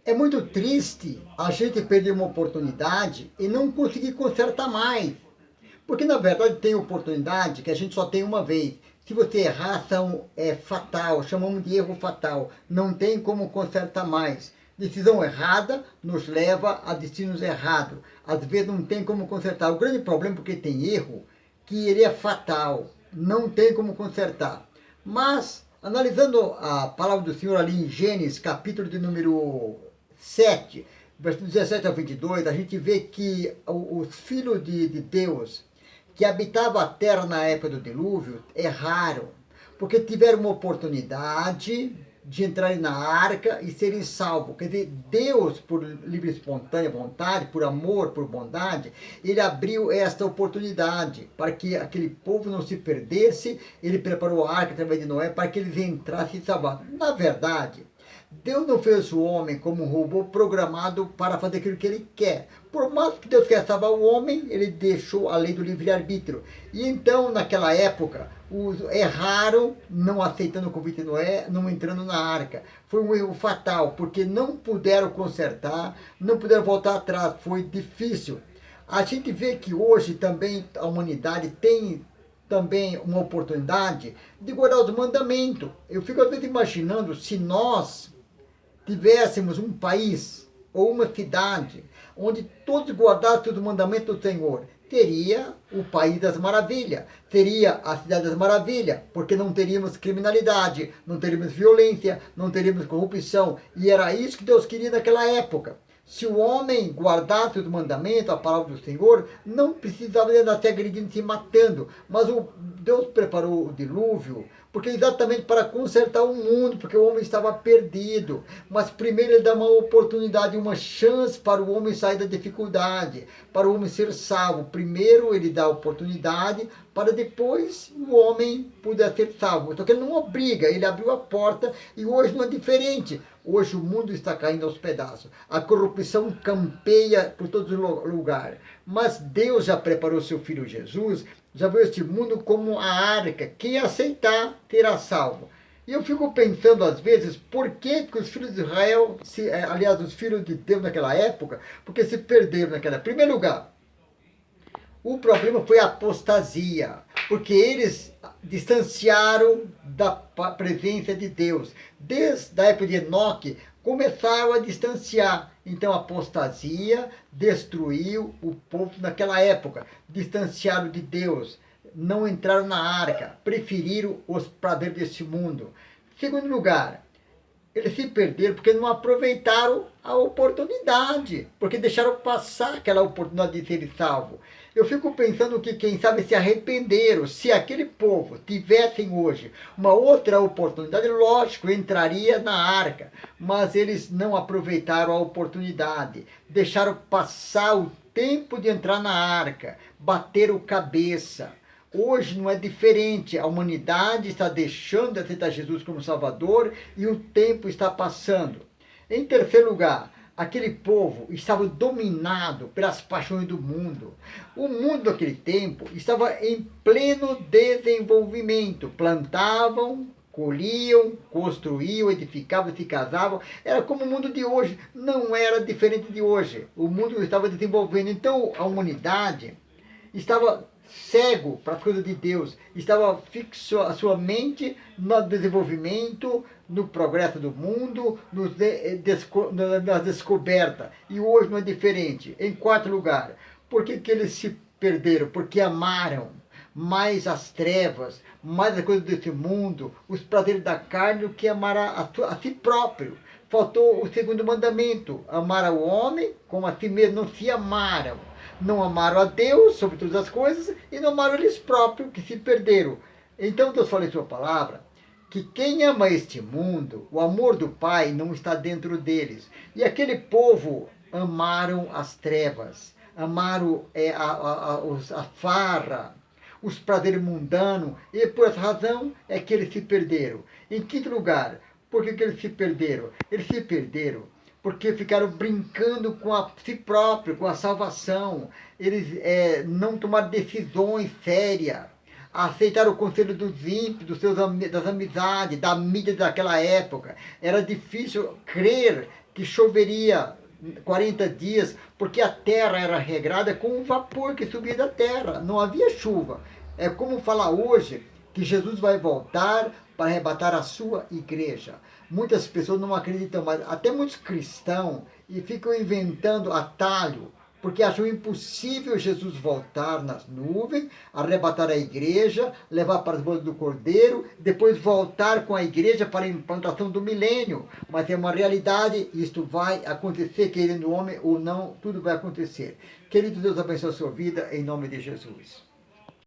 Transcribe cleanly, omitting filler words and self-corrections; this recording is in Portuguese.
É muito triste a gente perder uma oportunidade e não conseguir consertar mais. Porque na verdade tem oportunidade que a gente só tem uma vez. Se você errar, é fatal, chamamos de erro fatal. Não tem como consertar mais. Decisão errada nos leva a destinos errados. Às vezes não tem como consertar. O grande problema é porque tem erro, que ele é fatal. Não tem como consertar. Mas, analisando a palavra do Senhor ali em Gênesis, capítulo de número 7, versículo 17 a 22, a gente vê que os filhos de Deus que habitavam a terra na época do dilúvio erraram, porque tiveram uma oportunidade de entrarem na arca e serem salvos. Quer dizer, Deus, por livre e espontânea vontade, por amor, por bondade, ele abriu esta oportunidade para que aquele povo não se perdesse. Ele preparou a arca através de Noé para que eles entrassem e salvassem. Na verdade, Deus não fez o homem como um robô programado para fazer aquilo que ele quer. Por mais que Deus quer salvar o homem, ele deixou a lei do livre-arbítrio. E então, naquela época, os erraram, não aceitando o convite de Noé, não entrando na arca. Foi um erro fatal, porque não puderam consertar, não puderam voltar atrás. Foi difícil. A gente vê que hoje também a humanidade tem também uma oportunidade de guardar os mandamentos. Eu fico às vezes imaginando se nós tivéssemos um país ou uma cidade onde todos guardassem os mandamentos do Senhor, teria o País das Maravilhas, teria a Cidade das Maravilhas, porque não teríamos criminalidade, não teríamos violência, não teríamos corrupção, e era isso que Deus queria naquela época. Se o homem guardasse os mandamentos, a palavra do Senhor, não precisava de andar se agredindo, se matando. Mas Deus preparou o dilúvio, porque exatamente para consertar o mundo, porque o homem estava perdido. Mas primeiro ele dá uma oportunidade, uma chance para o homem sair da dificuldade, para o homem ser salvo. Primeiro ele dá a oportunidade, para depois o homem poder ser salvo. Então ele não obriga, ele abriu a porta e hoje não é diferente. Hoje o mundo está caindo aos pedaços. A corrupção campeia por todos os lugares. Mas Deus já preparou seu Filho Jesus, já viu este mundo como a arca. Quem aceitar terá salvo. E eu fico pensando às vezes, por que os filhos de Israel, aliás, os filhos de Deus naquela época, porque se perderam naquela época. Em primeiro lugar, o problema foi a apostasia, porque eles distanciaram da presença de Deus. Desde a época de Enoque, começaram a distanciar. Então a apostasia destruiu o povo naquela época. Distanciaram de Deus, não entraram na arca, preferiram os prazeres deste mundo. Segundo lugar, eles se perderam porque não aproveitaram a oportunidade, porque deixaram passar aquela oportunidade de ser salvo. Eu fico pensando que, quem sabe, se arrependeram. Se aquele povo tivessem hoje uma outra oportunidade, lógico, entraria na arca. Mas eles não aproveitaram a oportunidade. Deixaram passar o tempo de entrar na arca. Bateram cabeça. Hoje não é diferente. A humanidade está deixando de aceitar Jesus como Salvador e o tempo está passando. Em terceiro lugar, aquele povo estava dominado pelas paixões do mundo. O mundo daquele tempo estava em pleno desenvolvimento. Plantavam, colhiam, construíam, edificavam, se casavam. Era como o mundo de hoje. Não era diferente de hoje. O mundo estava desenvolvendo. Então a humanidade estava cego para as coisas de Deus, estava fixo a sua mente no desenvolvimento, no progresso do mundo, nas descobertas. E hoje não é diferente. Em quarto lugar, por que eles se perderam? Porque amaram mais as trevas, mais as coisas desse mundo, os prazeres da carne, do que amar a si próprio. Faltou o segundo mandamento: amar ao homem como a si mesmo. Não se amaram. Não amaram a Deus sobre todas as coisas e não amaram eles próprios, que se perderam. Então Deus fala em sua palavra que quem ama este mundo, o amor do Pai não está dentro deles. E aquele povo amaram as trevas, amaram a farra, os prazeres mundanos, e por essa razão é que eles se perderam. Em quinto lugar, por que eles se perderam? Eles se perderam porque ficaram brincando com a si próprio, com a salvação. Eles não tomaram decisões sérias, aceitaram o conselho dos ímpios, das amizades, da mídia daquela época. Era difícil crer que choveria 40 dias, porque a terra era regrada com o vapor que subia da terra, não havia chuva. É como falar hoje que Jesus vai voltar para arrebatar a sua igreja. Muitas pessoas não acreditam mais, até muitos cristãos, e ficam inventando atalho, porque acham impossível Jesus voltar nas nuvens, arrebatar a igreja, levar para as bodas do Cordeiro, depois voltar com a igreja para a implantação do milênio. Mas é uma realidade, isto vai acontecer, querendo o homem ou não, tudo vai acontecer. Querido Deus, abençoe a sua vida, em nome de Jesus.